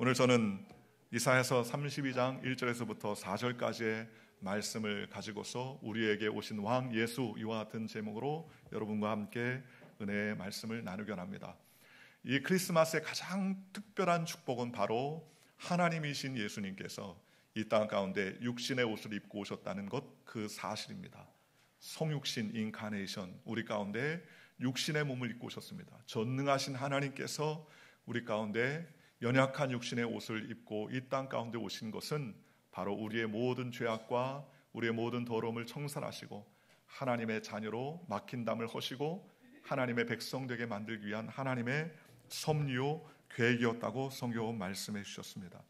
오늘 저는 이사야서 32장 1절에서부터 4절까지의 말씀을 가지고서 우리에게 오신 왕 예수, 이와 같은 제목으로 여러분과 함께 은혜의 말씀을 나누려 합니다. 이 크리스마스의 가장 특별한 축복은 바로 하나님이신 예수님께서 이 땅 가운데 육신의 옷을 입고 오셨다는 것, 그 사실입니다. 성육신 인카네이션, 우리 가운데 육신의 몸을 입고 오셨습니다. 전능하신 하나님께서 우리 가운데 연약한 육신의 옷을 입고 이 땅 가운데 오신 것은 바로 우리의 모든 죄악과 우리의 모든 더러움을 청산하시고 하나님의 자녀로 막힌 담을 허시고 하나님의 백성 되게 만들기 위한 하나님의 섭리요 계획이었다고 성경은 말씀해 주셨습니다.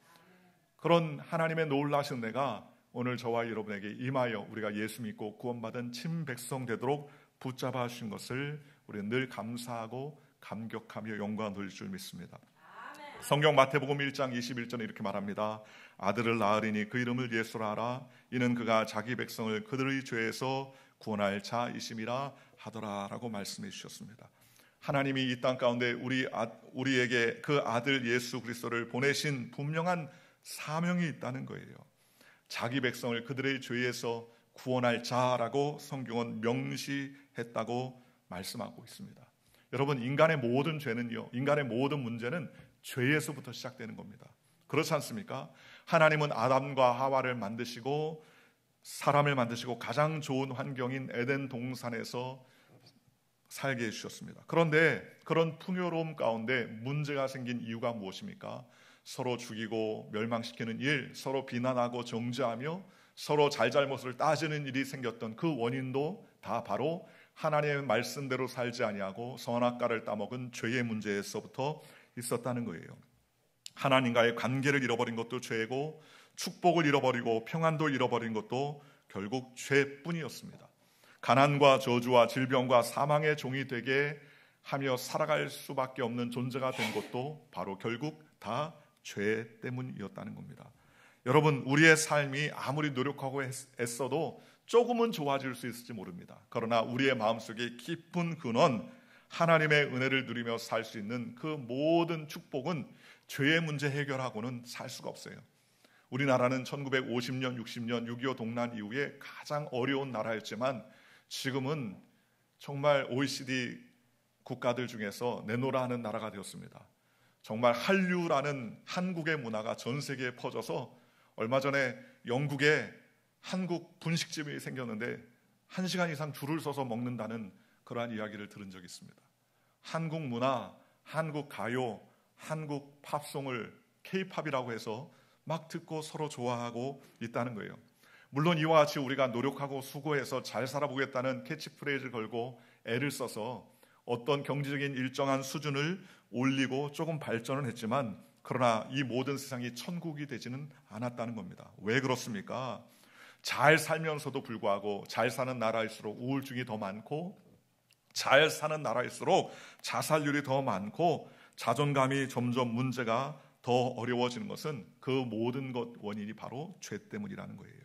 그런 하나님의 놀라신 은혜가 오늘 저와 여러분에게 임하여 우리가 예수 믿고 구원받은 친백성 되도록 붙잡아 주신 것을 우리는 늘 감사하고 감격하며 영광 돌릴 줄 믿습니다. 성경 마태복음 1장 21절에 이렇게 말합니다. 아들을 낳으리니 그 이름을 예수라 하라. 이는 그가 자기 백성을 그들의 죄에서 구원할 자이심이라 하더라라고 말씀해 주셨습니다. 하나님이 이 땅 가운데 우리에게 그 아들 예수 그리스도를 보내신 분명한 사명이 있다는 거예요. 자기 백성을 그들의 죄에서 구원할 자라고 성경은 명시했다고 말씀하고 있습니다. 여러분, 인간의 모든 죄는요, 인간의 모든 문제는 죄에서부터 시작되는 겁니다. 그렇지 않습니까? 하나님은 아담과 하와를 만드시고 사람을 만드시고 가장 좋은 환경인 에덴 동산에서 살게 해주셨습니다. 그런데 그런 풍요로움 가운데 문제가 생긴 이유가 무엇입니까? 서로 죽이고 멸망시키는 일, 서로 비난하고 정죄하며 서로 잘잘못을 따지는 일이 생겼던 그 원인도 다 바로 하나님의 말씀대로 살지 아니하고 선악과를 따먹은 죄의 문제에서부터 있었다는 거예요. 하나님과의 관계를 잃어버린 것도 죄고 축복을 잃어버리고 평안도 잃어버린 것도 결국 죄뿐이었습니다. 가난과 저주와 질병과 사망의 종이 되게 하며 살아갈 수밖에 없는 존재가 된 것도 바로 결국 다 죄 때문이었다는 겁니다. 여러분, 우리의 삶이 아무리 노력하고 애써도 조금은 좋아질 수 있을지 모릅니다. 그러나 우리의 마음속에 깊은 근원, 하나님의 은혜를 누리며 살 수 있는 그 모든 축복은 죄의 문제 해결하고는 살 수가 없어요. 우리나라는 1950년, 60년 6.25 동란 이후에 가장 어려운 나라였지만 지금은 정말 OECD 국가들 중에서 내노라 하는 나라가 되었습니다. 정말 한류라는 한국의 문화가 전 세계에 퍼져서 얼마 전에 영국에 한국 분식집이 생겼는데 1시간 이상 줄을 서서 먹는다는 그러한 이야기를 들은 적이 있습니다. 한국 문화, 한국 가요, 한국 팝송을 K-팝이라고 해서 막 듣고 서로 좋아하고 있다는 거예요. 물론 이와 같이 우리가 노력하고 수고해서 잘 살아보겠다는 캐치프레이즈를 걸고 애를 써서 어떤 경제적인 일정한 수준을 올리고 조금 발전은 했지만 그러나 이 모든 세상이 천국이 되지는 않았다는 겁니다. 왜 그렇습니까? 잘 살면서도 불구하고 잘 사는 나라일수록 우울증이 더 많고 잘 사는 나라일수록 자살률이 더 많고 자존감이 점점 문제가 더 어려워지는 것은 그 모든 것 원인이 바로 죄 때문이라는 거예요.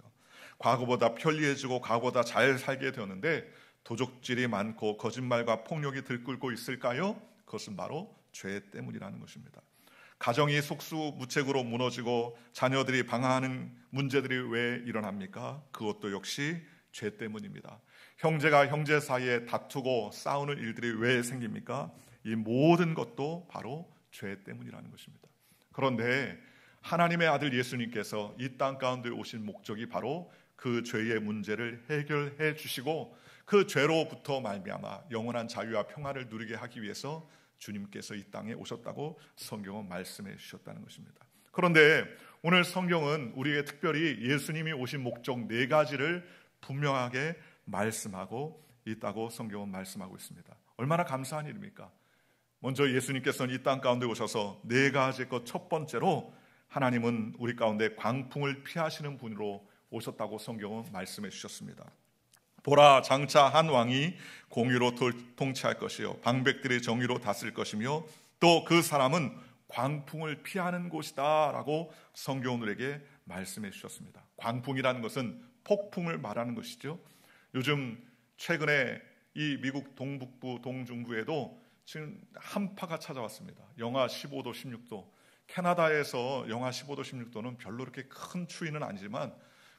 과거보다 편리해지고 과거보다 잘 살게 되었는데 도적질이 많고 거짓말과 폭력이 들끓고 있을까요? 그것은 바로 죄 때문이라는 것입니다. 가정이 속수무책으로 무너지고 자녀들이 방황하는 문제들이 왜 일어납니까? 그것도 역시 죄 때문입니다. 형제가 형제 사이에 다투고 싸우는 일들이 왜 생깁니까? 이 모든 것도 바로 죄 때문이라는 것입니다. 그런데 하나님의 아들 예수님께서 이 땅 가운데 오신 목적이 바로 그 죄의 문제를 해결해 주시고 그 죄로부터 말미암아 영원한 자유와 평화를 누리게 하기 위해서 주님께서 이 땅에 오셨다고 성경은 말씀해 주셨다는 것입니다. 그런데 오늘 성경은 우리에게 특별히 예수님이 오신 목적 4가지를 분명하게 말씀하고 있다고 성경은 말씀하고 있습니다. 얼마나 감사한 일입니까? 먼저 예수님께서는 이 땅 가운데 오셔서 4가지 것 첫 번째로 하나님은 우리 가운데 광풍을 피하시는 분으로 오셨다고 성경은 말씀해 주셨습니다. 보라, 장차 한 왕이 공의로 통치할 것이요 방백들이 정의로 다스릴 것이며 또 그 사람은 광풍을 피하는 곳이다 라고 성경은 우리에게 말씀해 주셨습니다. 광풍이라는 것은 폭풍을 말하는 것이죠. 요즘 최근에 이 미국 동북부, 동중부에도 지금 한파가 찾아왔습니다. 영하 15도, 16도. 캐나다에서 영하 15도, 16도는 별로 그렇게 큰 추위는 아니지만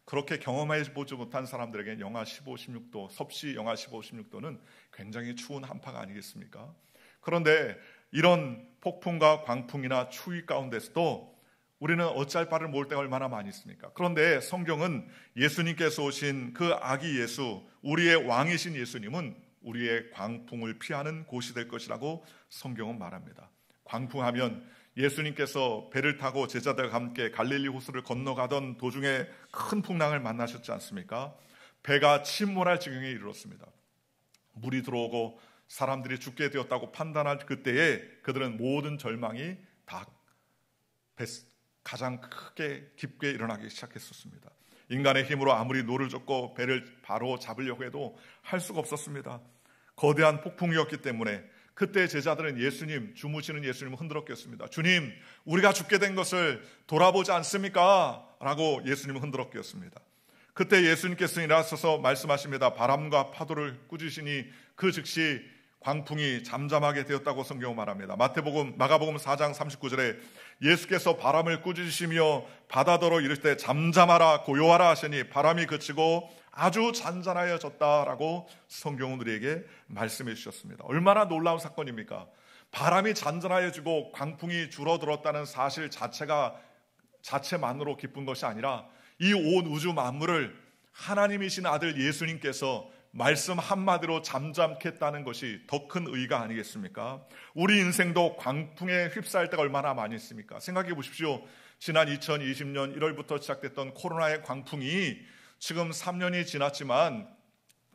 그렇게 경험해 보지 못한 사람들에게 영하 15, 16도, 섭씨 영하 15, 16도는 굉장히 추운 한파가 아니겠습니까? 그런데 이런 폭풍과 광풍이나 추위 가운데서도 우리는 어찌할 바를 모을 때가 얼마나 많이 있습니까? 그런데 성경은 예수님께서 오신 그 아기 예수, 우리의 왕이신 예수님은 우리의 광풍을 피하는 곳이 될 것이라고 성경은 말합니다. 광풍하면 예수님께서 배를 타고 제자들과 함께 갈릴리 호수를 건너가던 도중에 큰 풍랑을 만나셨지 않습니까? 배가 침몰할 지경에 이르렀습니다. 물이 들어오고 사람들이 죽게 되었다고 판단할 그때에 그들은 모든 절망이 다 가장 크게 깊게 일어나기 시작했었습니다. 인간의 힘으로 아무리 노를 젓고 배를 바로 잡으려고 해도 할 수가 없었습니다. 거대한 폭풍이었기 때문에 그때 제자들은 예수님, 주무시는 예수님을 흔들었겠습니다. 주님, 우리가 죽게 된 것을 돌아보지 않습니까? 라고 예수님을 흔들었겠습니다. 그때 예수님께서 일어서서 말씀하십니다. 바람과 파도를 꾸짖으시니 그 즉시 광풍이 잠잠하게 되었다고 성경은 말합니다. 마가복음 4장 39절에 예수께서 바람을 꾸짖으시며 바다더러 이르시되 잠잠하라 고요하라 하시니 바람이 그치고 아주 잔잔하여졌다라고 성경은 우리에게 말씀해 주셨습니다. 얼마나 놀라운 사건입니까? 바람이 잔잔하여지고 광풍이 줄어들었다는 사실 자체만으로 기쁜 것이 아니라 이 온 우주 만물을 하나님이신 아들 예수님께서 말씀 한마디로 잠잠케 했다는 것이 더 큰 의의가 아니겠습니까? 우리 인생도 광풍에 휩싸일 때가 얼마나 많이 있습니까? 생각해 보십시오. 지난 2020년 1월부터 시작됐던 코로나의 광풍이 지금 3년이 지났지만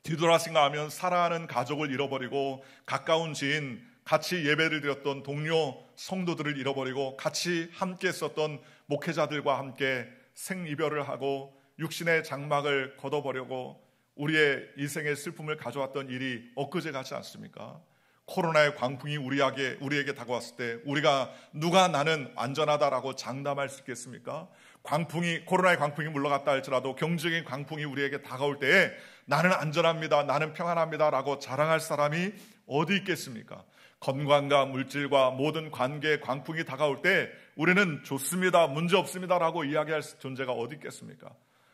뒤돌아 생각하면 사랑하는 가족을 잃어버리고 가까운 지인, 같이 예배를 드렸던 동료 성도들을 잃어버리고 같이 함께 썼던 목회자들과 함께 생이별을 하고 육신의 장막을 걷어버리고 우리의 인생의 슬픔을 가져왔던 일이 엊그제 같지 않습니까? 코로나의 광풍이 우리에게 다가왔을 때 우리가 누가 나는 안전하다라고 장담할 수 있겠습니까? 코로나의 광풍이 물러갔다 할지라도 경제적인 광풍이 우리에게 다가올 때에 나는 안전합니다, 나는 평안합니다라고 자랑할 사람이 어디 있겠습니까? 건강과 물질과 모든 관계의 광풍이 다가올 때 우리는 좋습니다, 문제 없습니다라고 이야기할 존재가 어디 있겠습니까?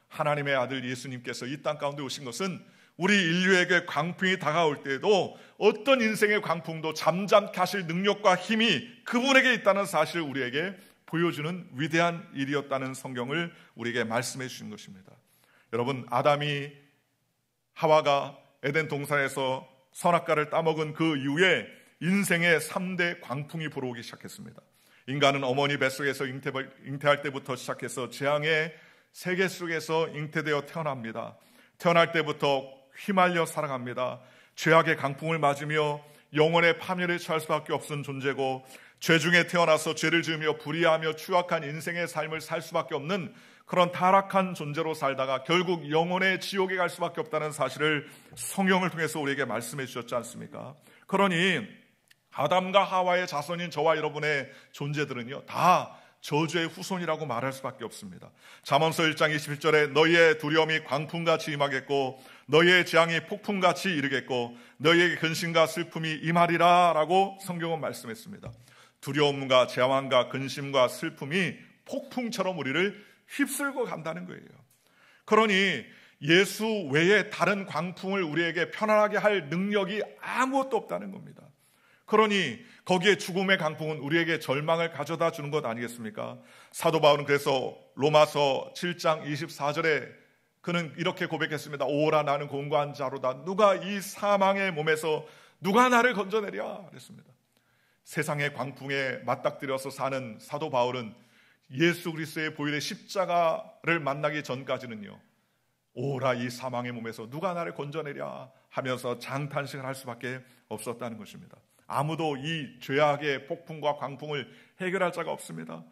하나님의 아들 예수님께서 이 땅 가운데 오신 것은 우리 인류에게 광풍이 다가올 때에도 어떤 인생의 광풍도 잠잠케 하실 능력과 힘이 그분에게 있다는 사실을 우리에게 보여주는 위대한 일이었다는 성경을 우리에게 말씀해 주신 것입니다. 여러분, 하와가 에덴 동산에서 선악과를 따먹은 그 이후에 인생의 3대 광풍이 불어오기 시작했습니다. 인간은 어머니 뱃속에서 잉태할 때부터 시작해서 재앙의 세계 속에서 잉태되어 태어납니다. 태어날 때부터 휘말려 살아갑니다. 죄악의 강풍을 맞으며 영혼의 파멸에 처할 수밖에 없는 존재고 죄 중에 태어나서 죄를 지으며 불의하며 추악한 인생의 삶을 살 수밖에 없는 그런 타락한 존재로 살다가 결국 영혼의 지옥에 갈 수밖에 없다는 사실을 성경을 통해서 우리에게 말씀해 주셨지 않습니까? 그러니 아담과 하와의 자손인 저와 여러분의 존재들은요, 다 저주의 후손이라고 말할 수밖에 없습니다. 잠언서 1장 21절에 너희의 두려움이 광풍같이 임하겠고 너희의 재앙이 폭풍같이 이르겠고 너희에게 근심과 슬픔이 임하리라 라고 성경은 말씀했습니다. 두려움과 재앙과 근심과 슬픔이 폭풍처럼 우리를 휩쓸고 간다는 거예요. 그러니 예수 외에 다른 광풍을 우리에게 편안하게 할 능력이 아무것도 없다는 겁니다. 그러니 거기에 죽음의 강풍은 우리에게 절망을 가져다 주는 것 아니겠습니까? 사도 바울은 그래서 로마서 7장 24절에 그는 이렇게 고백했습니다. 오라 나는 공고한 자로다. 누가 이 사망의 몸에서 누가 나를 건져내랴 그랬습니다. 세상의 광풍에 맞닥뜨려서 사는 사도 바울은 예수 그리스도의 보혈의 십자가를 만나기 전까지는요, 오라 이 사망의 몸에서 누가 나를 건져내랴 하면서 장탄식을 할 수밖에 없었다는 것입니다. 아무도 이 죄악의 폭풍과 광풍을 해결할 자가 없습니다.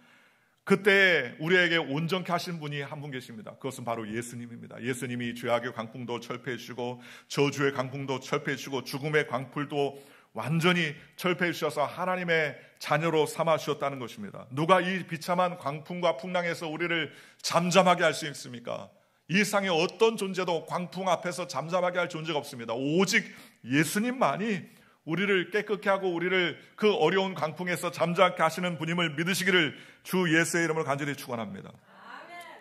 그때 우리에게 온전케 하신 분이 한 분 계십니다. 그것은 바로 예수님입니다. 예수님이 죄악의 광풍도 철폐해 주시고 저주의 광풍도 철폐해 주시고 죽음의 광풍도 완전히 철폐해 주셔서 하나님의 자녀로 삼아 주셨다는 것입니다. 누가 이 비참한 광풍과 풍랑에서 우리를 잠잠하게 할 수 있습니까? 이 세상에 어떤 존재도 광풍 앞에서 잠잠하게 할 존재가 없습니다. 오직 예수님만이 우리를 깨끗게 하고 우리를 그 어려운 광풍에서 잠잠케 하시는 분임을 믿으시기를 주 예수의 이름으로 간절히 축원합니다.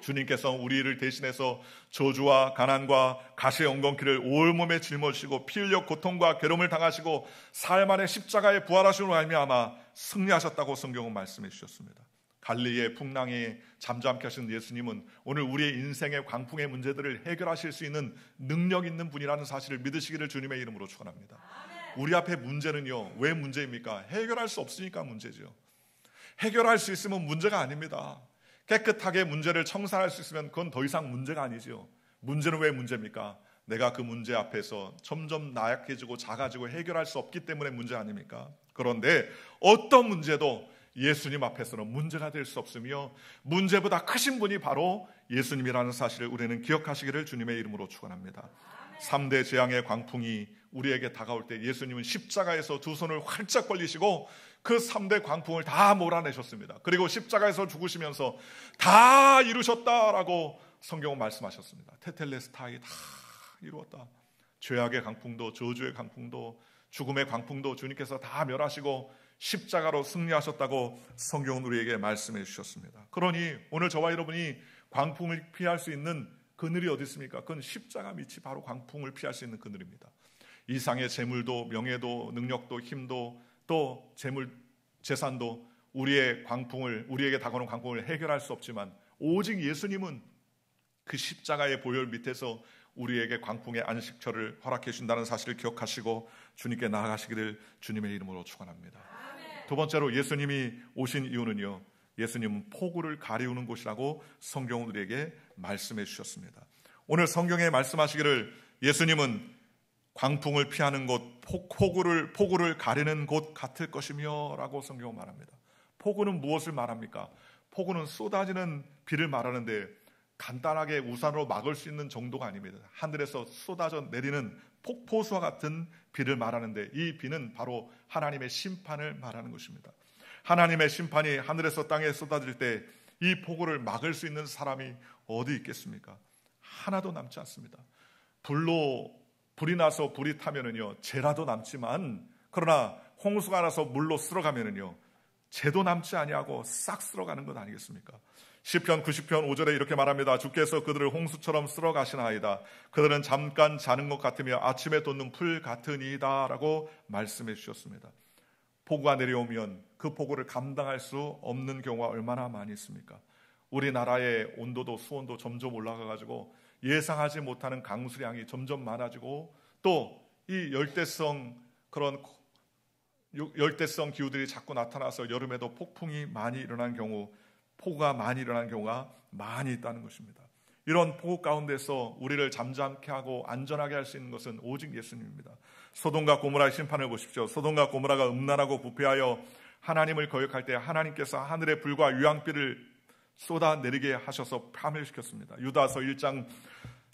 주님께서 우리를 대신해서 저주와 가난과 가시의 엉겅퀴를 온몸에 짊어지시고 피 흘려 고통과 괴로움을 당하시고 삶 안에 십자가에 부활하심으로 말미암아 승리하셨다고 성경은 말씀해 주셨습니다. 갈릴리의 풍랑에 잠잠케 하신 예수님은 오늘 우리의 인생의 광풍의 문제들을 해결하실 수 있는 능력 있는 분이라는 사실을 믿으시기를 주님의 이름으로 축원합니다. 우리 앞에 문제는요, 왜 문제입니까? 해결할 수 없으니까 문제죠. 해결할 수 있으면 문제가 아닙니다. 깨끗하게 문제를 청산할 수 있으면 그건 더 이상 문제가 아니죠. 문제는 왜 문제입니까? 내가 그 문제 앞에서 점점 나약해지고 작아지고 해결할 수 없기 때문에 문제 아닙니까? 그런데 어떤 문제도 예수님 앞에서는 문제가 될 수 없으며 문제보다 크신 분이 바로 예수님이라는 사실을 우리는 기억하시기를 주님의 이름으로 축원합니다. 3대 재앙의 광풍이 우리에게 다가올 때 예수님은 십자가에서 두 손을 활짝 벌리시고 그 3대 광풍을 다 몰아내셨습니다. 그리고 십자가에서 죽으시면서 다 이루셨다라고 성경은 말씀하셨습니다. 테텔레스타이 다 이루었다. 죄악의 광풍도 저주의 광풍도 죽음의 광풍도 주님께서 다 멸하시고 십자가로 승리하셨다고 성경은 우리에게 말씀해 주셨습니다. 그러니 오늘 저와 여러분이 광풍을 피할 수 있는 그늘이 어디 있습니까? 그건 십자가 밑이 바로 광풍을 피할 수 있는 그늘입니다. 이상의 재물도 명예도 능력도 힘도 또 재물 재산도 우리의 광풍을 우리에게 다가오는 광풍을 해결할 수 없지만 오직 예수님은 그 십자가의 보혈 밑에서 우리에게 광풍의 안식처를 허락해 준다는 사실을 기억하시고 주님께 나아가시기를 주님의 이름으로 축원합니다. 두 번째로 예수님이 오신 이유는요, 예수님은 폭우를 가리우는 곳이라고 성경은 우리에게 말씀해 주셨습니다. 오늘 성경에 말씀하시기를 예수님은 광풍을 피하는 곳, 폭우를 가리는 곳 같을 것이며 라고 성경은 말합니다. 폭우는 무엇을 말합니까? 폭우는 쏟아지는 비를 말하는데 간단하게 우산으로 막을 수 있는 정도가 아닙니다. 하늘에서 쏟아져 내리는 폭포수와 같은 비를 말하는데 이 비는 바로 하나님의 심판을 말하는 것입니다. 하나님의 심판이 하늘에서 땅에 쏟아질 때 이 폭우를 막을 수 있는 사람이 어디 있겠습니까? 하나도 남지 않습니다. 불이 나서 불이 타면은요, 재라도 남지만 그러나 홍수가 나서 물로 쓸어가면은요, 재도 남지 아니하고 싹 쓸어가는 것 아니겠습니까? 시편 90편 5절에 이렇게 말합니다. 주께서 그들을 홍수처럼 쓸어가시나이다. 그들은 잠깐 자는 것 같으며 아침에 돋는 풀 같으니이다 라고 말씀해 주셨습니다. 폭우가 내려오면 그 폭우를 감당할 수 없는 경우가 얼마나 많이 있습니까? 우리나라의 온도도 수온도 점점 올라가가지고 예상하지 못하는 강수량이 점점 많아지고 또 이 열대성 기후들이 자꾸 나타나서 여름에도 폭풍이 많이 일어난 경우, 폭우가 많이 일어나는 경우가 많이 있다는 것입니다. 이런 폭우 가운데서 우리를 잠잠케 하고 안전하게 할 수 있는 것은 오직 예수님입니다. 소돔과 고모라의 심판을 보십시오. 소돔과 고모라가 음란하고 부패하여 하나님을 거역할 때 하나님께서 하늘의 불과 유황비를 쏟아내리게 하셔서 파멸시켰습니다. 유다서 1장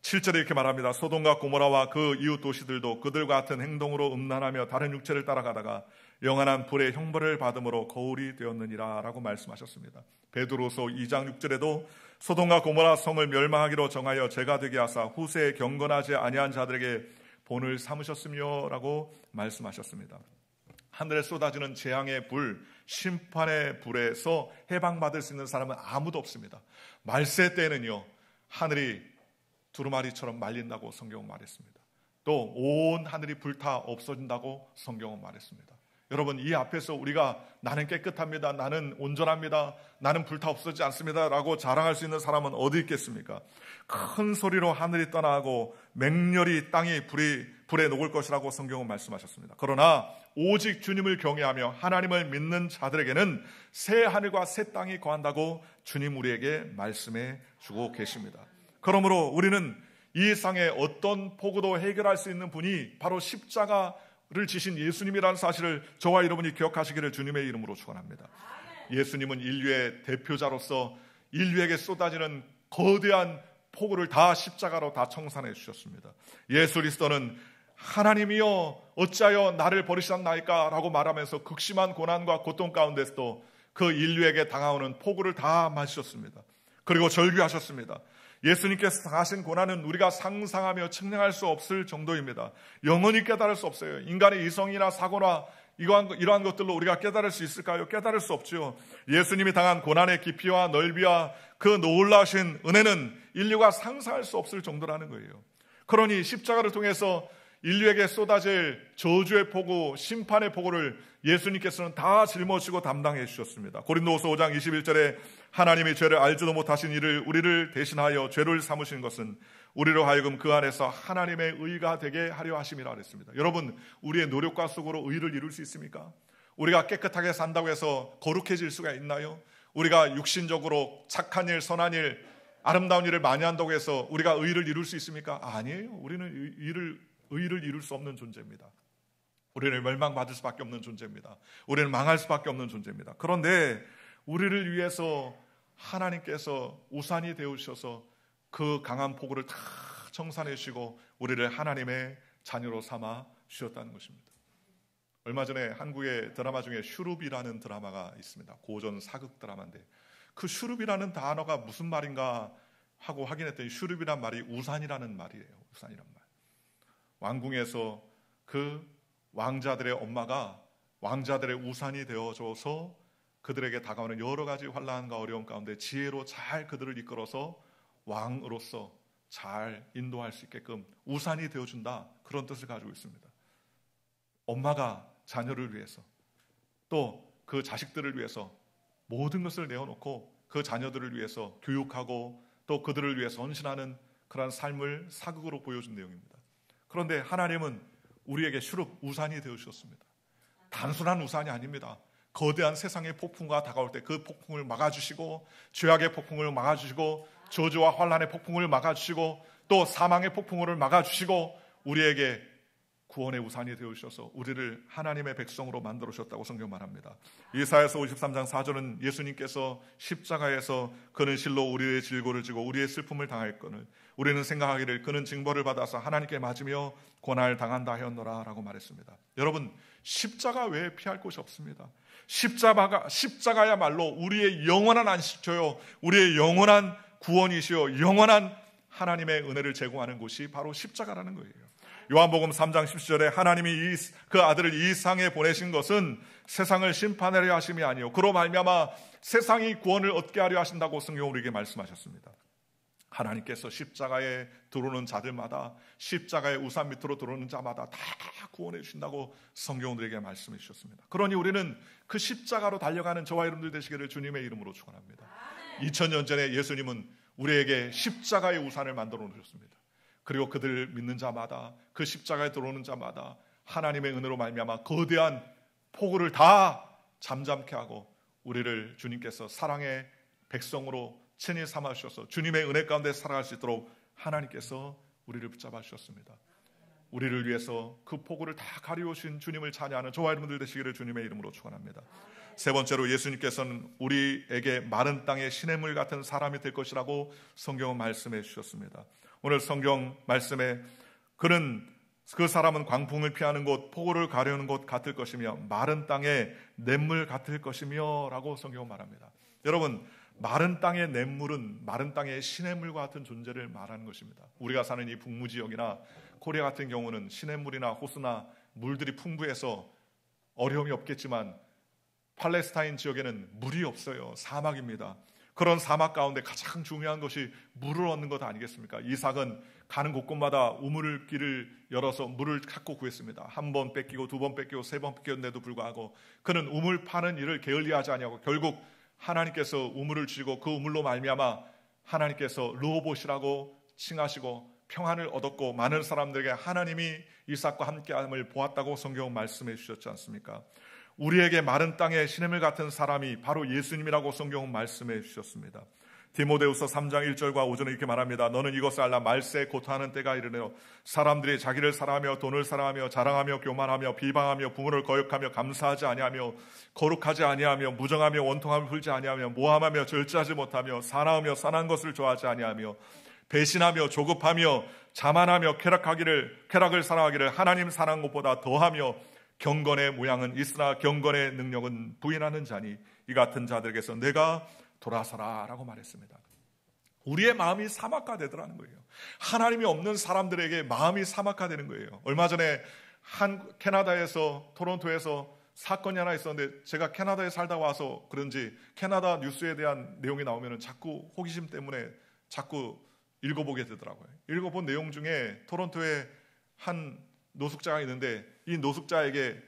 7절에 이렇게 말합니다. 소돔과 고모라와 그 이웃 도시들도 그들과 같은 행동으로 음란하며 다른 육체를 따라가다가 영원한 불의 형벌을 받음으로 거울이 되었느니라 라고 말씀하셨습니다. 베드로서 2장 6절에도 소돔과 고모라 성을 멸망하기로 정하여 죄가 되게 하사 후세에 경건하지 아니한 자들에게 본을 삼으셨으며 라고 말씀하셨습니다. 하늘에 쏟아지는 재앙의 불, 심판의 불에서 해방받을 수 있는 사람은 아무도 없습니다. 말세 때는요, 하늘이 두루마리처럼 말린다고 성경은 말했습니다. 또 온 하늘이 불타 없어진다고 성경은 말했습니다. 여러분, 이 앞에서 우리가 나는 깨끗합니다, 나는 온전합니다, 나는 불타 없어지지 않습니다 라고 자랑할 수 있는 사람은 어디 있겠습니까? 큰 소리로 하늘이 떠나고 맹렬히 땅이 불에 녹을 것이라고 성경은 말씀하셨습니다. 그러나 오직 주님을 경외하며 하나님을 믿는 자들에게는 새 하늘과 새 땅이 거한다고 주님 우리에게 말씀해 주고 계십니다. 그러므로 우리는 이 세상의 어떤 폭우도 해결할 수 있는 분이 바로 십자가를 지신 예수님이라는 사실을 저와 여러분이 기억하시기를 주님의 이름으로 축원합니다. 예수님은 인류의 대표자로서 인류에게 쏟아지는 거대한 폭우를 다 십자가로 다 청산해 주셨습니다. 예수 그리스도는 하나님이여 어찌하여 나를 버리셨나이까 라고 말하면서 극심한 고난과 고통 가운데서도 그 인류에게 당하오는 폭우를 다 마시셨습니다. 그리고 절규하셨습니다. 예수님께서 당하신 고난은 우리가 상상하며 측량할 수 없을 정도입니다. 영원히 깨달을 수 없어요. 인간의 이성이나 사고나 이러한 것들로 우리가 깨달을 수 있을까요? 깨달을 수 없죠. 예수님이 당한 고난의 깊이와 넓이와 그 놀라우신 은혜는 인류가 상상할 수 없을 정도라는 거예요. 그러니 십자가를 통해서 인류에게 쏟아질 저주의 폭우, 심판의 폭우를 예수님께서는 다 짊어지고 담당해 주셨습니다. 고린도후서 5장 21절에 하나님이 죄를 알지도 못하신 이를 우리를 대신하여 죄를 삼으신 것은 우리로 하여금 그 안에서 하나님의 의가 되게 하려 하심이라 그랬습니다. 여러분, 우리의 노력과 수고로 의를 이룰 수 있습니까? 우리가 깨끗하게 산다고 해서 거룩해질 수가 있나요? 우리가 육신적으로 착한 일, 선한 일, 아름다운 일을 많이 한다고 해서 우리가 의를 이룰 수 있습니까? 아니에요. 우리는 의를 이룰 수 없는 존재입니다. 우리는 멸망받을 수밖에 없는 존재입니다. 우리는 망할 수밖에 없는 존재입니다. 그런데 우리를 위해서 하나님께서 우산이 되어주셔서 그 강한 폭우를 다 청산해주시고 우리를 하나님의 자녀로 삼아 주셨다는 것입니다. 얼마 전에 한국의 드라마 중에 슈룹이라는 드라마가 있습니다. 고전 사극 드라마인데 그 슈룹이라는 단어가 무슨 말인가 하고 확인했더니 슈룹이란 말이 우산이라는 말이에요. 우산이란 말. 왕궁에서 그 왕자들의 엄마가 왕자들의 우산이 되어줘서 그들에게 다가오는 여러 가지 환난과 어려움 가운데 지혜로 잘 그들을 이끌어서 왕으로서 잘 인도할 수 있게끔 우산이 되어준다, 그런 뜻을 가지고 있습니다. 엄마가 자녀를 위해서 또 그 자식들을 위해서 모든 것을 내어놓고 그 자녀들을 위해서 교육하고 또 그들을 위해서 헌신하는 그런 삶을 사극으로 보여준 내용입니다. 그런데 하나님은 우리에게 슈룹 우산이 되어주셨습니다. 단순한 우산이 아닙니다. 거대한 세상의 폭풍과 다가올 때 그 폭풍을 막아주시고 죄악의 폭풍을 막아주시고 저주와 환난의 폭풍을 막아주시고 또 사망의 폭풍을 막아주시고 우리에게 구원의 우산이 되어주셔서 우리를 하나님의 백성으로 만들어주셨다고 성경 말합니다. 이사야서 53장 4절은 예수님께서 십자가에서 그는 실로 우리의 질고를 지고 우리의 슬픔을 당하였거늘 우리는 생각하기를 그는 징벌을 받아서 하나님께 맞으며 고난을 당한다 하였노라 라고 말했습니다. 여러분, 십자가 외에 피할 곳이 없습니다. 십자가야말로 우리의 영원한 안식처요, 우리의 영원한 구원이시요 영원한 하나님의 은혜를 제공하는 곳이 바로 십자가라는 거예요. 요한복음 3장 10절에 하나님이 그 아들을 이 세상에 보내신 것은 세상을 심판하려 하심이 아니요 그로 말미암아 세상이 구원을 얻게 하려 하신다고 성경은 우리에게 말씀하셨습니다. 하나님께서 십자가에 들어오는 자들마다, 십자가의 우산 밑으로 들어오는 자마다 다 구원해 주신다고 성경은 우리에게 말씀해 주셨습니다. 그러니 우리는 그 십자가로 달려가는 저와 여러분들 되시기를 주님의 이름으로 축원합니다. 2000년 전에 예수님은 우리에게 십자가의 우산을 만들어 놓으셨습니다. 그리고 그들을 믿는 자마다, 그 십자가에 들어오는 자마다 하나님의 은혜로 말미암아 거대한 폭우를 다 잠잠케 하고 우리를 주님께서 사랑의 백성으로 친히 삼아 주셔서 주님의 은혜 가운데 살아갈 수 있도록 하나님께서 우리를 붙잡아 주셨습니다. 우리를 위해서 그 폭우를 다 가리우신 주님을 찬양하는 저와 여러분들 되시기를 주님의 이름으로 축원합니다. 세 번째로 예수님께서는 우리에게 마른 땅의 시냇물 같은 사람이 될 것이라고 성경은 말씀해 주셨습니다. 오늘 성경 말씀에 그는 그 사람은 광풍을 피하는 곳, 폭우를 가려는 곳 같을 것이며 마른 땅의 냇물 같을 것이며 라고 성경은 말합니다. 여러분, 마른 땅의 냇물은 마른 땅의 시냇물과 같은 존재를 말하는 것입니다. 우리가 사는 이 북부 지역이나 코리아 같은 경우는 시냇물이나 호수나 물들이 풍부해서 어려움이 없겠지만 팔레스타인 지역에는 물이 없어요. 사막입니다. 그런 사막 가운데 가장 중요한 것이 물을 얻는 것 아니겠습니까? 이삭은 가는 곳곳마다 우물길을 열어서 물을 찾고 구했습니다. 한 번 뺏기고 두 번 뺏기고 세 번 뺏겼는데도 불구하고 그는 우물 파는 일을 게을리하지 아니하고 결국 하나님께서 우물을 주시고 그 우물로 말미암아 하나님께서 르호봇이라고 칭하시고 평안을 얻었고 많은 사람들에게 하나님이 이삭과 함께함을 보았다고 성경은 말씀해 주셨지 않습니까? 우리에게 마른 땅에 시냇물 같은 사람이 바로 예수님이라고 성경은 말씀해 주셨습니다. 디모데후서 3장 1절과 5절에 이렇게 말합니다. 너는 이것을 알라. 말세에 고통하는 때가 이르러 사람들이 자기를 사랑하며 돈을 사랑하며 자랑하며 교만하며 비방하며 부모를 거역하며 감사하지 아니하며 거룩하지 아니하며 무정하며 원통함을 풀지 아니하며 모함하며 절제하지 못하며 사나우며 선한 것을 좋아하지 아니하며 배신하며 조급하며 자만하며 쾌락을 사랑하기를 하나님 사랑한 것보다 더하며 경건의 모양은 있으나 경건의 능력은 부인하는 자니 이 같은 자들에게서 내가 돌아서라 라고 말했습니다. 우리의 마음이 사막화되더라는 거예요. 하나님이 없는 사람들에게 마음이 사막화되는 거예요. 얼마 전에 캐나다에서 토론토에서 사건이 하나 있었는데, 제가 캐나다에 살다 와서 그런지 캐나다 뉴스에 대한 내용이 나오면 자꾸 호기심 때문에 자꾸 읽어보게 되더라고요. 읽어본 내용 중에 토론토에 한 노숙자가 있는데, 이 노숙자에게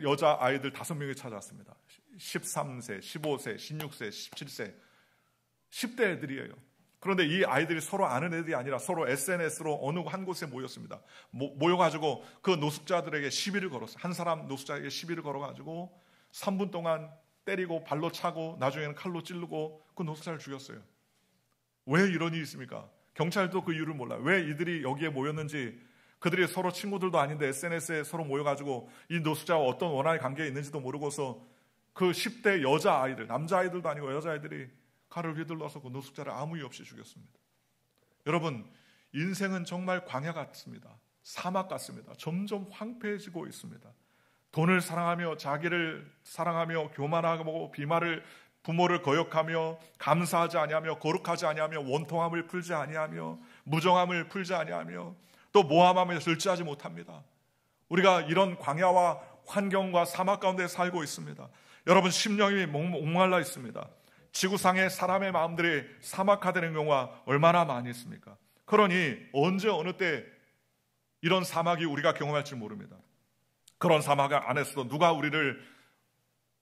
여자 아이들 5명이 찾아왔습니다. 13세, 15세, 16세, 17세 10대 애들이에요. 그런데 이 아이들이 서로 아는 애들이 아니라 서로 SNS로 어느 한 곳에 모였습니다. 모여가지고 그 노숙자들에게 시비를 걸었어요. 한 사람 노숙자에게 시비를 걸어가지고 3분 동안 때리고 발로 차고 나중에는 칼로 찌르고 그 노숙자를 죽였어요. 왜 이런 일이 있습니까? 경찰도 그 이유를 몰라요. 왜 이들이 여기에 모였는지, 그들이 서로 친구들도 아닌데 SNS에 서로 모여가지고 이 노숙자와 어떤 원한의 관계에 있는지도 모르고서 그 10대 여자아이들, 남자아이들도 아니고 여자아이들이 칼을 휘둘러서 그 노숙자를 아무 이유 없이 죽였습니다. 여러분, 인생은 정말 광야 같습니다. 사막 같습니다. 점점 황폐해지고 있습니다. 돈을 사랑하며 자기를 사랑하며 교만하고 비말을 부모를 거역하며 감사하지 아니하며 거룩하지 아니하며 원통함을 풀지 아니하며 무정함을 풀지 아니하며 또 모함하며 절제하지 못합니다. 우리가 이런 광야와 환경과 사막 가운데 살고 있습니다. 여러분, 심령이 목말라 있습니다. 지구상의 사람의 마음들이 사막화되는 경우가 얼마나 많이 있습니까? 그러니 언제 어느 때 이런 사막이 우리가 경험할지 모릅니다. 그런 사막 안에서도 누가 우리를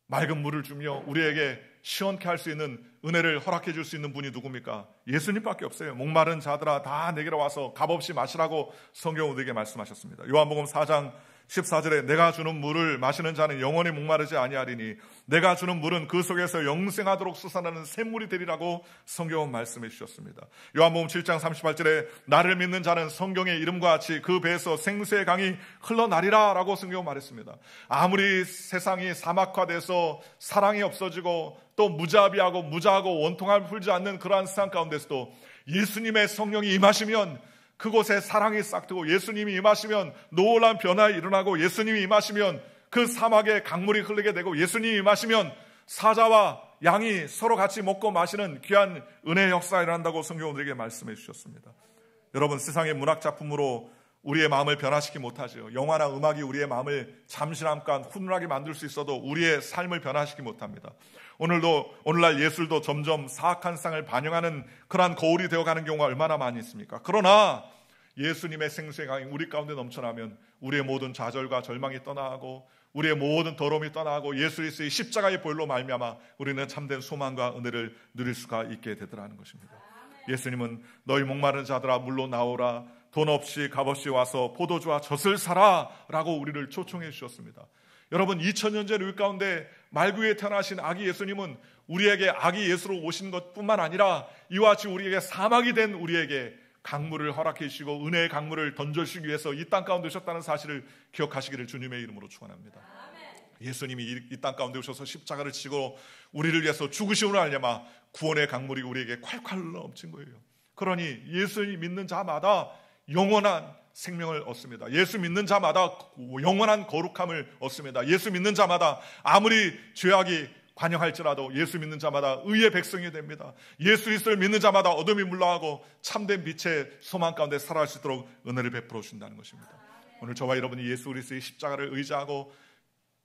맑은 물을 주며 우리에게 시원케 할 수 있는 은혜를 허락해 줄 수 있는 분이 누굽니까? 예수님밖에 없어요. 목마른 자들아 다 내게로 와서 값없이 마시라고 성경은 우리에게 말씀하셨습니다. 요한복음 4장 14절에 내가 주는 물을 마시는 자는 영원히 목마르지 아니하리니 내가 주는 물은 그 속에서 영생하도록 솟아나는 샘물이 되리라고 성경은 말씀해 주셨습니다. 요한복음 7장 38절에 나를 믿는 자는 성경의 이름과 같이 그 배에서 생수의 강이 흘러나리라 라고 성경은 말했습니다. 아무리 세상이 사막화돼서 사랑이 없어지고 또 무자비하고 무자하고 원통함을 풀지 않는 그러한 세상 가운데서도 예수님의 성령이 임하시면 그곳에 사랑이 싹트고, 예수님이 임하시면 놀라운 변화가 일어나고, 예수님이 임하시면 그 사막에 강물이 흐르게 되고, 예수님이 임하시면 사자와 양이 서로 같이 먹고 마시는 귀한 은혜의 역사가 일어난다고 성경은 우리에게 말씀해 주셨습니다. 여러분, 세상의 문학 작품으로 우리의 마음을 변화시키지 못하죠. 영화나 음악이 우리의 마음을 잠시잠깐 훈훈하게 만들 수 있어도 우리의 삶을 변화시키지 못합니다. 오늘날 예술도 점점 사악한 세상을 반영하는 그러한 거울이 되어가는 경우가 얼마나 많이 있습니까? 그러나 예수님의 생수의 강이 우리 가운데 넘쳐나면 우리의 모든 좌절과 절망이 떠나고 우리의 모든 더러움이 떠나고 예수 그리스도의 십자가의 보혈로 말미암아 우리는 참된 소망과 은혜를 누릴 수가 있게 되더라는 것입니다. 예수님은 너희 목마른 자들아 물로 나오라, 돈 없이 값없이 와서 포도주와 젖을 사라 라고 우리를 초청해 주셨습니다. 여러분, 2000년 전 우리 가운데 말구에 태어나신 아기 예수님은 우리에게 아기 예수로 오신 것뿐만 아니라 이와 같이 우리에게 사막이 된 우리에게 강물을 허락해 주시고 은혜의 강물을 던져주시기 위해서 이 땅 가운데 오셨다는 사실을 기억하시기를 주님의 이름으로 축원합니다. 예수님이 이 땅 가운데 오셔서 십자가를 지고 우리를 위해서 죽으심으로 말미암아 구원의 강물이 우리에게 콸콸 넘친 거예요. 그러니 예수님 믿는 자마다 영원한 생명을 얻습니다. 예수 믿는 자마다 영원한 거룩함을 얻습니다. 예수 믿는 자마다 아무리 죄악이 관영할지라도 예수 믿는 자마다 의의 백성이 됩니다. 예수 그리스도를 믿는 자마다 어둠이 물러가고 참된 빛의 소망 가운데 살아갈 수 있도록 은혜를 베풀어 주신다는 것입니다. 오늘 저와 여러분이 예수 그리스도의 십자가를 의지하고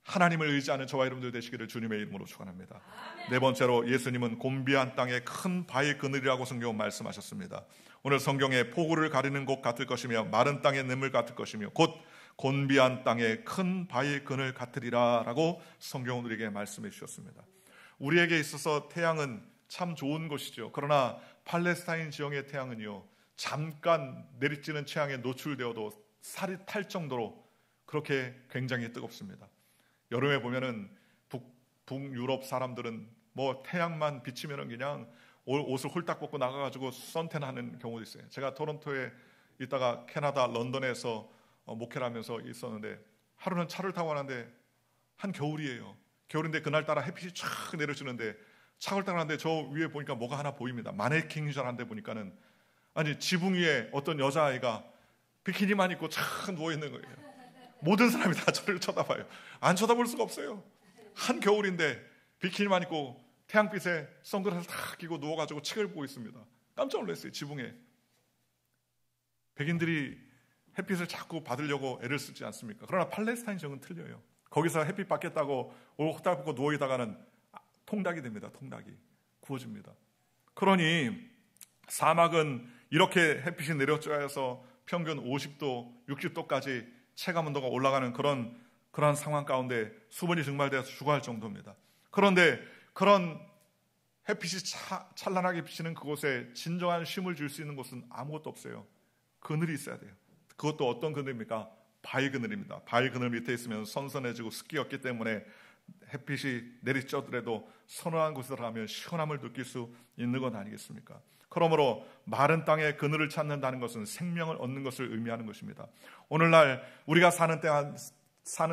하나님을 의지하는 저와 여러분들 되시기를 주님의 이름으로 축원합니다. 네 번째로, 예수님은 곤비한 땅에 큰 바위 그늘이라고 성경은 말씀하셨습니다. 오늘 성경에 폭우를 가리는 곳 같을 것이며 마른 땅의 냇물 같을 것이며 곧 곤비한 땅에 큰 바위 그늘 같으리라 라고 성경은 우리에게 말씀해 주셨습니다. 우리에게 있어서 태양은 참 좋은 것이죠. 그러나 팔레스타인 지형의 태양은요, 잠깐 내리쬐는 태양에 노출되어도 살이 탈 정도로 그렇게 굉장히 뜨겁습니다. 여름에 보면은 북유럽 사람들은 뭐 태양만 비치면은 그냥 옷을 홀딱 벗고 나가가지고 선탠하는 경우도 있어요. 제가 토론토에 있다가 캐나다 런던에서 목회를 하면서 있었는데 하루는 차를 타고 가는데 한겨울이에요. 겨울인데 그날따라 햇빛이 쫙 내려주는데 차를 타고 가는데 저 위에 보니까 뭐가 하나 보입니다. 마네킹인 줄 알았는데 보니까는 아니 지붕 위에 어떤 여자아이가 비키니만 입고 쫙 누워있는 거예요. 모든 사람이 다 저를 쳐다봐요. 안 쳐다볼 수가 없어요. 한겨울인데 비키니만 입고 태양빛에 선글라스 딱 끼고 누워가지고 책을 보고 있습니다. 깜짝 놀랐어요. 지붕에. 백인들이 햇빛을 자꾸 받으려고 애를 쓰지 않습니까? 그러나 팔레스타인 지역은 틀려요. 거기서 햇빛 받겠다고 호딱 벗고 누워있다가는 통닭이 됩니다. 통닭이 구워집니다. 그러니 사막은 이렇게 햇빛이 내려쬐서 평균 50도, 60도까지 체감 온도가 올라가는 그런 상황 가운데 수분이 증발되어서 죽어할 정도입니다. 그런데 그런 햇빛이 찬란하게 비치는 그곳에 진정한 쉼을 줄 수 있는 곳은 아무것도 없어요. 그늘이 있어야 돼요. 그것도 어떤 그늘입니까? 바위 그늘입니다. 바위 그늘 밑에 있으면 선선해지고 습기 없기 때문에 햇빛이 내리쬐더라도 선선한 곳에 들어가면 시원함을 느낄 수 있는 건 아니겠습니까? 그러므로 마른 땅에 그늘을 찾는다는 것은 생명을 얻는 것을 의미하는 것입니다. 오늘날 우리가 사는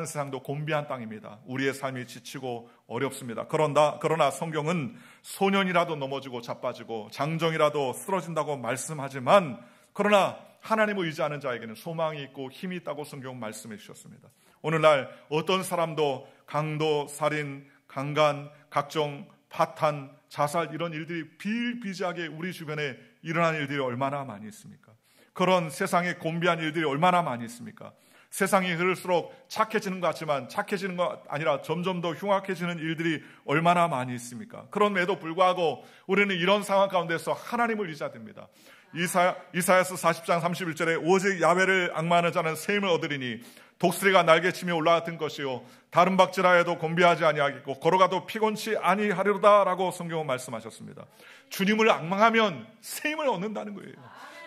세상도 곤비한 땅입니다. 우리의 삶이 지치고 어렵습니다. 그러나 성경은 소년이라도 넘어지고 자빠지고 장정이라도 쓰러진다고 말씀하지만, 그러나 하나님을 의지하는 자에게는 소망이 있고 힘이 있다고 성경은 말씀해 주셨습니다. 오늘날 어떤 사람도 강도, 살인, 강간, 각종 파탄, 자살 이런 일들이 비일비재하게 우리 주변에 일어나는 일들이 얼마나 많이 있습니까? 그런 세상에 곤비한 일들이 얼마나 많이 있습니까? 세상이 흐를수록 착해지는 것 같지만 착해지는 것 아니라 점점 더 흉악해지는 일들이 얼마나 많이 있습니까? 그럼에도 불구하고 우리는 이런 상황 가운데서 하나님을 의지해야 됩니다. 이사야서 40장 31절에 오직 야훼를 앙마하는 자는 새 힘을 얻으리니 독수리가 날개치며 올라갔던 것이요 다른 박질하여도 곤비하지 아니하겠고 걸어가도 피곤치 아니하리로다 라고 성경은 말씀하셨습니다. 주님을 앙망하면 새 힘을 얻는다는 거예요.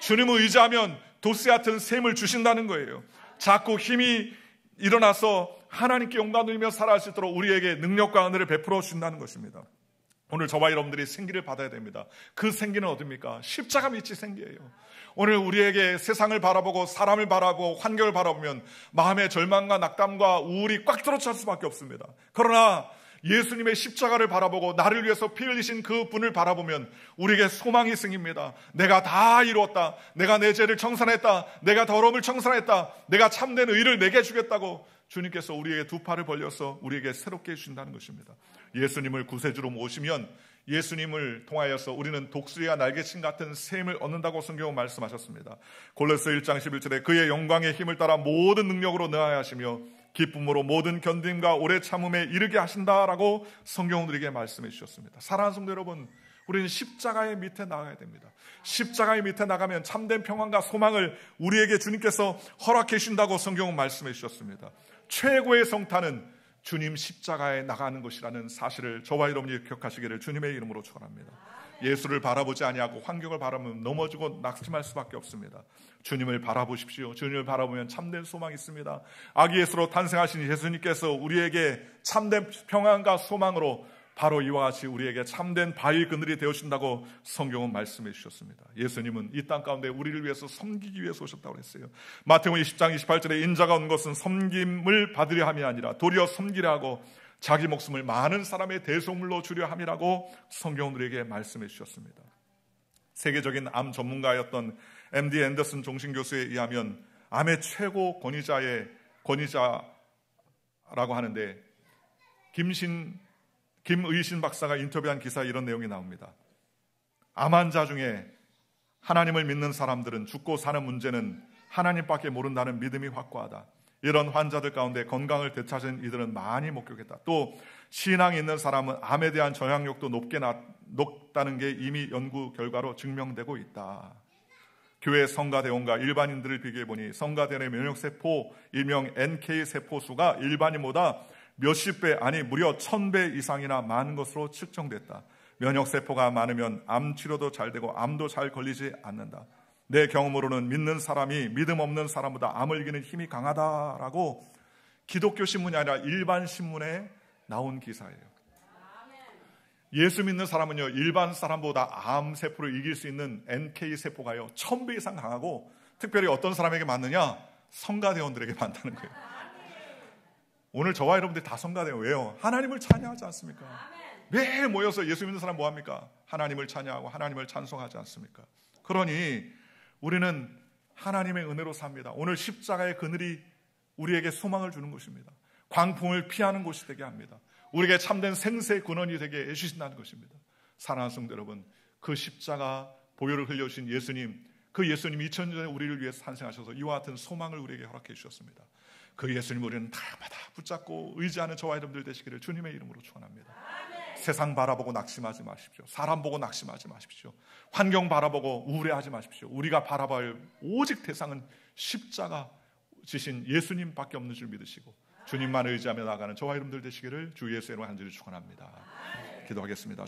주님을 의지하면 독수리 같은 새 힘을 주신다는 거예요. 자꾸 힘이 일어나서 하나님께 영광 돌리며 살아갈 수 있도록 우리에게 능력과 은혜를 베풀어 주신다는 것입니다. 오늘 저와 여러분들이 생기를 받아야 됩니다. 그 생기는 어딥니까? 십자가 밑이 생기예요. 오늘 우리에게 세상을 바라보고 사람을 바라보고 환경을 바라보면 마음의 절망과 낙담과 우울이 꽉 들어찰 수밖에 없습니다. 그러나 예수님의 십자가를 바라보고 나를 위해서 피 흘리신 그 분을 바라보면 우리에게 소망이 생깁니다. 내가 다 이루었다. 내가 내 죄를 청산했다. 내가 더러움을 청산했다. 내가 참된 의를 내게 주겠다고 주님께서 우리에게 두 팔을 벌려서 우리에게 새롭게 해주신다는 것입니다. 예수님을 구세주로 모시면 예수님을 통하여서 우리는 독수리가 날개친 같은 새 힘을 얻는다고 성경은 말씀하셨습니다. 골로새 1장 11절에 그의 영광의 힘을 따라 모든 능력으로 능하게 하시며 기쁨으로 모든 견딤과 오래 참음에 이르게 하신다라고 성경은 우리에게 말씀해 주셨습니다. 사랑하는 성도 여러분, 우리는 십자가의 밑에 나가야 됩니다. 십자가의 밑에 나가면 참된 평안과 소망을 우리에게 주님께서 허락해 주신다고 성경은 말씀해 주셨습니다. 최고의 성탄은 주님 십자가에 나가는 것이라는 사실을 저와 여러분이 기억하시기를 주님의 이름으로 축원합니다. 예수를 바라보지 아니하고 환경을 바라보면 넘어지고 낙심할 수밖에 없습니다. 주님을 바라보십시오. 주님을 바라보면 참된 소망이 있습니다. 아기 예수로 탄생하신 예수님께서 우리에게 참된 평안과 소망으로 바로 이와 같이 우리에게 참된 바위 그늘이 되어주신다고 성경은 말씀해 주셨습니다. 예수님은 이 땅 가운데 우리를 위해서 섬기기 위해서 오셨다고 했어요. 마태복음 20장 28절에 인자가 온 것은 섬김을 받으려 함이 아니라 도리어 섬기려 하고 자기 목숨을 많은 사람의 대속물로 주려 함이라고 성경은 우리에게 말씀해 주셨습니다. 세계적인 암 전문가였던 MD 앤더슨 종신교수에 의하면 암의 최고 권위자라고 하는데 김의신 박사가 인터뷰한 기사에 이런 내용이 나옵니다. 암 환자 중에 하나님을 믿는 사람들은 죽고 사는 문제는 하나님밖에 모른다는 믿음이 확고하다. 이런 환자들 가운데 건강을 되찾은 이들은 많이 목격했다. 또 신앙이 있는 사람은 암에 대한 저항력도 높다는 게 이미 연구 결과로 증명되고 있다. 교회 성가대원과 일반인들을 비교해보니 성가대원의 면역세포 일명 NK 세포수가 일반인보다 몇십 배 아니 무려 1000배 이상이나 많은 것으로 측정됐다. 면역세포가 많으면 암 치료도 잘 되고 암도 잘 걸리지 않는다. 내 경험으로는 믿는 사람이 믿음 없는 사람보다 암을 이기는 힘이 강하다라고 기독교 신문이 아니라 일반 신문에 나온 기사예요. 예수 믿는 사람은요 일반 사람보다 암 세포를 이길 수 있는 NK 세포가요 1000배 이상 강하고 특별히 어떤 사람에게 맞느냐? 성가대원들에게 맞다는 거예요. 오늘 저와 여러분들이 다 성가대원 왜요? 하나님을 찬양하지 않습니까? 매일 모여서 예수 믿는 사람 뭐합니까? 하나님을 찬양하고 하나님을 찬송하지 않습니까? 그러니 우리는 하나님의 은혜로 삽니다. 오늘 십자가의 그늘이 우리에게 소망을 주는 것입니다. 광풍을 피하는 곳이 되게 합니다. 우리에게 참된 생사의 근원이 되게 해주신다는 것입니다. 사랑하는 성도 여러분, 그 십자가 보혈을 흘려주신 예수님, 그 예수님이 2000년 전에 우리를 위해서 탄생하셔서 이와 같은 소망을 우리에게 허락해 주셨습니다. 그 예수님 우리는 날마다 붙잡고 의지하는 저와 여러분들 되시기를 주님의 이름으로 축원합니다. 세상 바라보고 낙심하지 마십시오. 사람 보고 낙심하지 마십시오. 환경 바라보고 우울해하지 마십시오. 우리가 바라봐야 할 오직 대상은 십자가 지신 예수님밖에 없는 줄 믿으시고 주님만 의지하며 나가는 저와 여러분들 되시기를 주 예수의 이름으로 간절히 축원합니다. 기도하겠습니다.